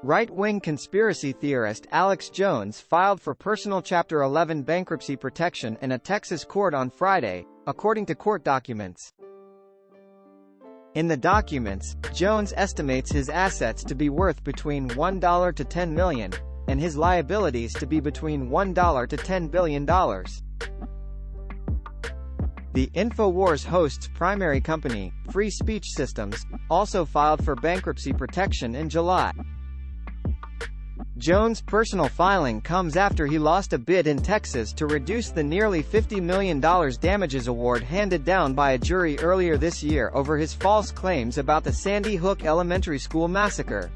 Right-wing conspiracy theorist Alex Jones filed for personal Chapter 11 bankruptcy protection in a Texas court on Friday, according to court documents. In the documents, Jones estimates his assets to be worth between $1 to $10 million, and his liabilities to be between $1 to $10 billion. The InfoWars host's primary company, Free Speech Systems, also filed for bankruptcy protection in July. Jones' personal filing comes after he lost a bid in Texas to reduce the nearly $50 million damages award handed down by a jury earlier this year over his false claims about the Sandy Hook Elementary School massacre.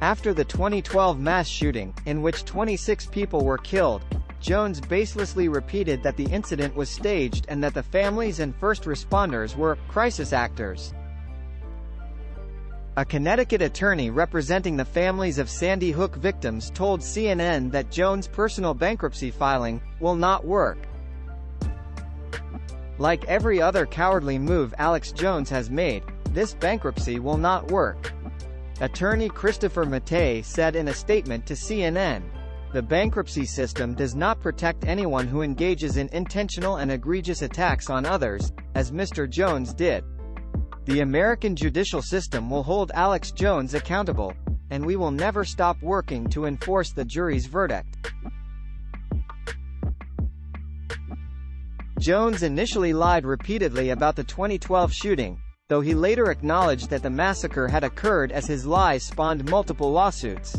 After the 2012 mass shooting, in which 26 people were killed, Jones baselessly repeated that the incident was staged and that the families and first responders were crisis actors. A Connecticut attorney representing the families of Sandy Hook victims told CNN that Jones' personal bankruptcy filing will not work. Like every other cowardly move Alex Jones has made, this bankruptcy will not work. Attorney Christopher Mattei said in a statement to CNN, "The bankruptcy system does not protect anyone who engages in intentional and egregious attacks on others, as Mr. Jones did. The American judicial system will hold Alex Jones accountable, and we will never stop working to enforce the jury's verdict." Jones initially lied repeatedly about the 2012 shooting, though he later acknowledged that the massacre had occurred as his lies spawned multiple lawsuits.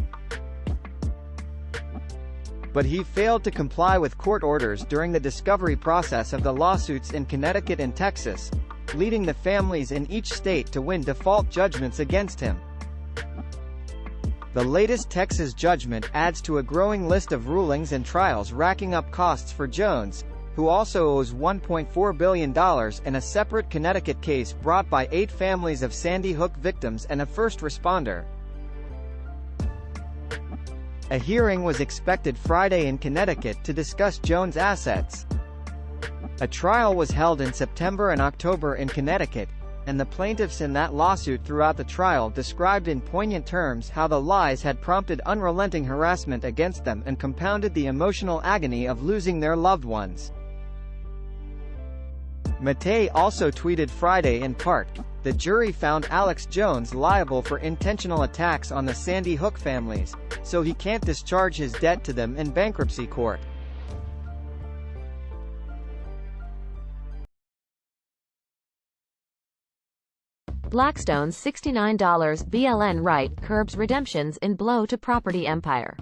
But he failed to comply with court orders during the discovery process of the lawsuits in Connecticut and Texas, leading the families in each state to win default judgments against him. The latest Texas judgment adds to a growing list of rulings and trials racking up costs for Jones, who also owes $1.4 billion in a separate Connecticut case brought by 8 families of Sandy Hook victims and a first responder. A hearing was expected Friday in Connecticut to discuss Jones' assets. A trial was held in September and October in Connecticut, and the plaintiffs in that lawsuit throughout the trial described in poignant terms how the lies had prompted unrelenting harassment against them and compounded the emotional agony of losing their loved ones. Mattei also tweeted Friday in part, "The jury found Alex Jones liable for intentional attacks on the Sandy Hook families, so he can't discharge his debt to them in bankruptcy court." Blackstone's $69 BLN REIT curbs redemptions in blow to property empire.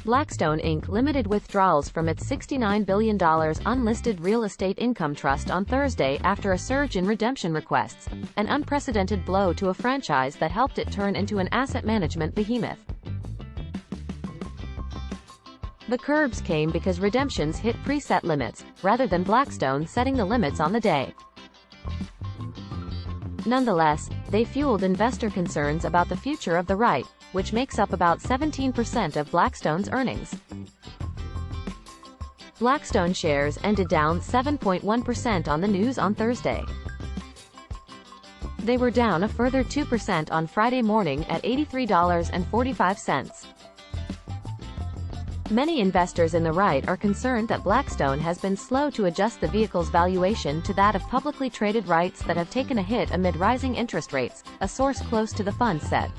Blackstone Inc. limited withdrawals from its $69 billion unlisted real estate income trust on Thursday after a surge in redemption requests, an unprecedented blow to a franchise that helped it turn into an asset management behemoth. The curbs came because redemptions hit preset limits, rather than Blackstone setting the limits on the day. Nonetheless, they fueled investor concerns about the future of the REIT, which makes up about 17% of Blackstone's earnings. Blackstone shares ended down 7.1% on the news on Thursday. They were down a further 2% on Friday morning at $83.45. Many investors in the REIT are concerned that Blackstone has been slow to adjust the vehicle's valuation to that of publicly traded REITs that have taken a hit amid rising interest rates, a source close to the fund said.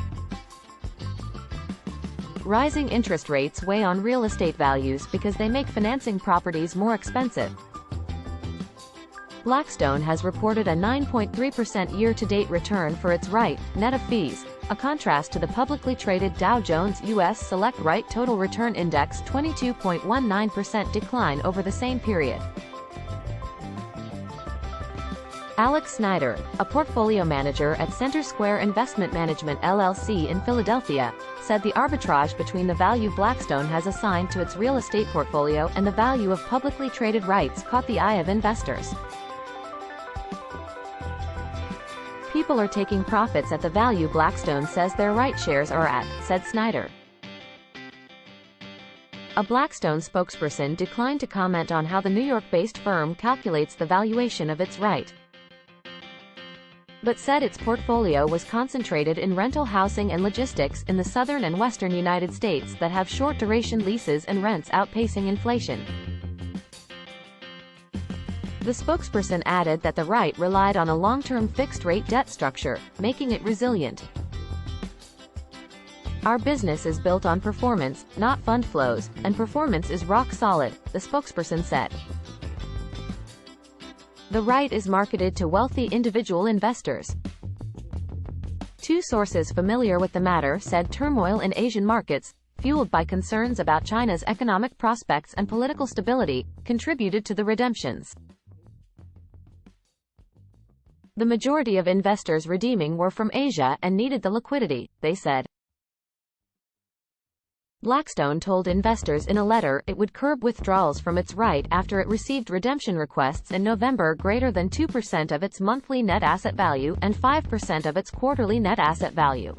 Rising interest rates weigh on real estate values because they make financing properties more expensive. Blackstone has reported a 9.3% year-to-date return for its REIT, net of fees, a contrast to the publicly traded Dow Jones U.S. Select REIT Total Return Index 22.19% decline over the same period. Alex Snyder, a portfolio manager at Center Square Investment Management LLC in Philadelphia, said the arbitrage between the value Blackstone has assigned to its real estate portfolio and the value of publicly traded REITs caught the eye of investors. "People are taking profits at the value Blackstone says their REIT shares are at," said Snyder. A Blackstone spokesperson declined to comment on how the New York-based firm calculates the valuation of its REIT. but said its portfolio was concentrated in rental housing and logistics in the southern and western United States that have short-duration leases and rents outpacing inflation. The spokesperson added that the REIT relied on a long-term fixed-rate debt structure, making it resilient. "Our business is built on performance, not fund flows, and performance is rock solid," the spokesperson said. The REIT is marketed to wealthy individual investors. Two sources familiar with the matter said turmoil in Asian markets, fueled by concerns about China's economic prospects and political stability, contributed to the redemptions. The majority of investors redeeming were from Asia and needed the liquidity, they said. Blackstone told investors in a letter it would curb withdrawals from its REIT after it received redemption requests in November greater than 2% of its monthly net asset value and 5% of its quarterly net asset value.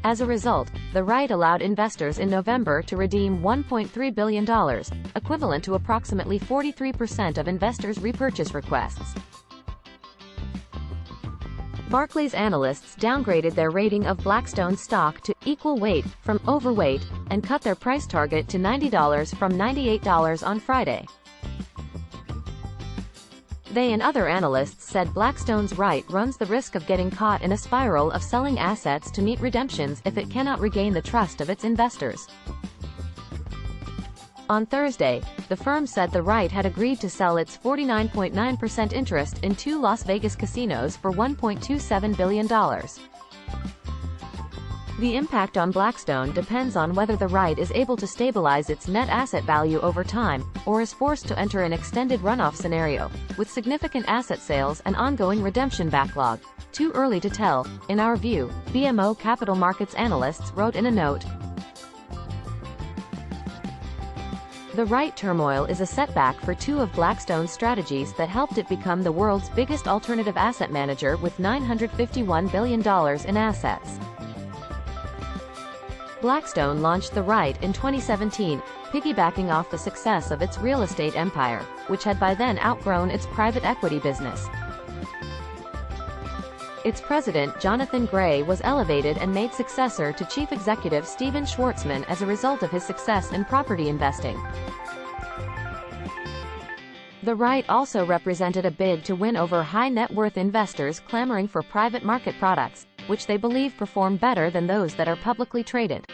As a result, the REIT allowed investors in November to redeem $1.3 billion, equivalent to approximately 43% of investors' repurchase requests. Barclays analysts downgraded their rating of Blackstone stock to equal weight from overweight and cut their price target to $90 from $98 on Friday. They and other analysts said Blackstone's REIT runs the risk of getting caught in a spiral of selling assets to meet redemptions if it cannot regain the trust of its investors. On Thursday, the firm said the REIT had agreed to sell its 49.9% interest in two Las Vegas casinos for $1.27 billion. The impact on Blackstone depends on whether the REIT is able to stabilize its net asset value over time, or is forced to enter an extended runoff scenario, with significant asset sales and ongoing redemption backlog. Too early to tell, in our view, BMO Capital Markets analysts wrote in a note. The REIT turmoil is a setback for two of Blackstone's strategies that helped it become the world's biggest alternative asset manager with $951 billion in assets. Blackstone launched the REIT in 2017, piggybacking off the success of its real estate empire, which had by then outgrown its private equity business. Its president, Jonathan Gray, was elevated and made successor to chief executive Stephen Schwarzman as a result of his success in property investing. The REIT also represented a bid to win over high net worth investors clamoring for private market products, which they believe perform better than those that are publicly traded.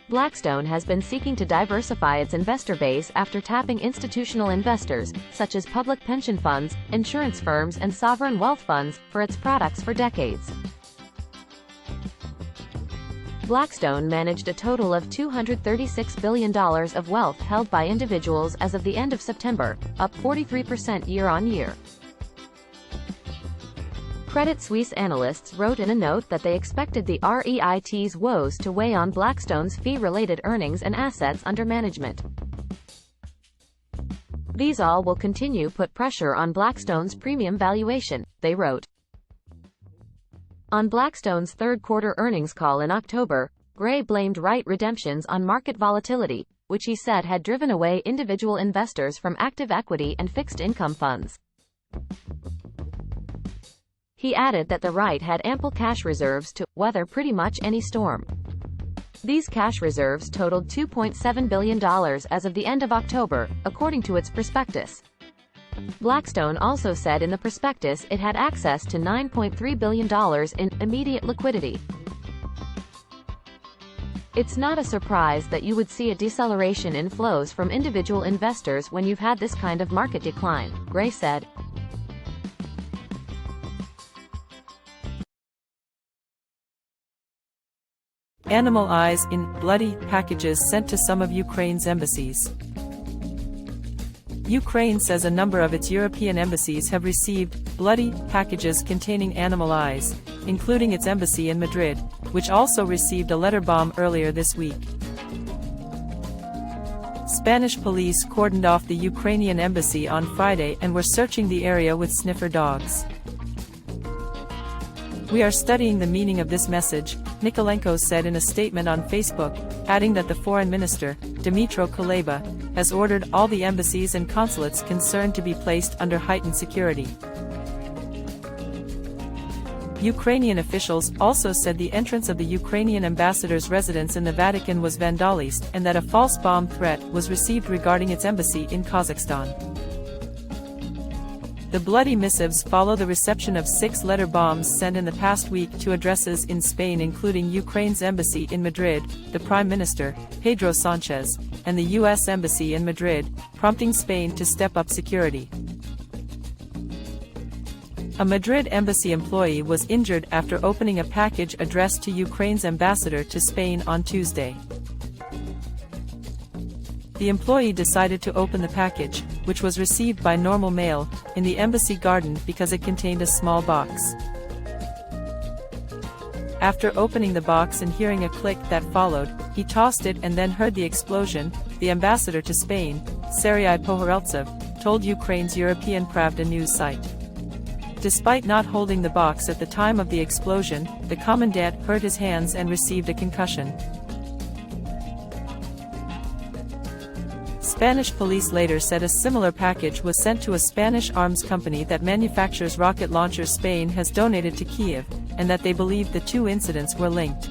Blackstone has been seeking to diversify its investor base after tapping institutional investors, such as public pension funds, insurance firms and sovereign wealth funds, for its products for decades. Blackstone managed a total of $236 billion of wealth held by individuals as of the end of September, up 43% year-on-year. Credit Suisse analysts wrote in a note that they expected the REIT's woes to weigh on Blackstone's fee-related earnings and assets under management. These all will continue put pressure on Blackstone's premium valuation, they wrote. On Blackstone's third-quarter earnings call in October, Gray blamed REIT redemptions on market volatility, which he said had driven away individual investors from active equity and fixed-income funds. He added that the REIT had ample cash reserves to weather pretty much any storm. These cash reserves totaled $2.7 billion as of the end of October, according to its prospectus. Blackstone also said in the prospectus it had access to $9.3 billion in immediate liquidity. It's not a surprise that you would see a deceleration in flows from individual investors when you've had this kind of market decline, Gray said. Animal eyes in bloody packages sent to some of Ukraine's embassies. Ukraine says a number of its European embassies have received bloody packages containing animal eyes, including its embassy in Madrid, which also received a letter bomb earlier this week. Spanish police cordoned off the Ukrainian embassy on Friday and were searching the area with sniffer dogs. "We are studying the meaning of this message," Nikolenko said in a statement on Facebook, adding that the foreign minister, Dmytro Kuleba, has ordered all the embassies and consulates concerned to be placed under heightened security. Ukrainian officials also said the entrance of the Ukrainian ambassador's residence in the Vatican was vandalized and that a false bomb threat was received regarding its embassy in Kazakhstan. The bloody missives follow the reception of 6 letter bombs sent in the past week to addresses in Spain, including Ukraine's embassy in Madrid, the Prime Minister, Pedro Sanchez, and the U.S. Embassy in Madrid, prompting Spain to step up security. A Madrid embassy employee was injured after opening a package addressed to Ukraine's ambassador to Spain on Tuesday. The employee decided to open the package, which was received by normal mail, in the embassy garden because it contained a small box. After opening the box and hearing a click that followed, he tossed it and then heard the explosion, the ambassador to Spain, Serhiy Pohoreltsev, told Ukraine's European Pravda news site. Despite not holding the box at the time of the explosion, the commandant hurt his hands and received a concussion. Spanish police later said a similar package was sent to a Spanish arms company that manufactures rocket launchers Spain has donated to Kyiv, and that they believed the two incidents were linked.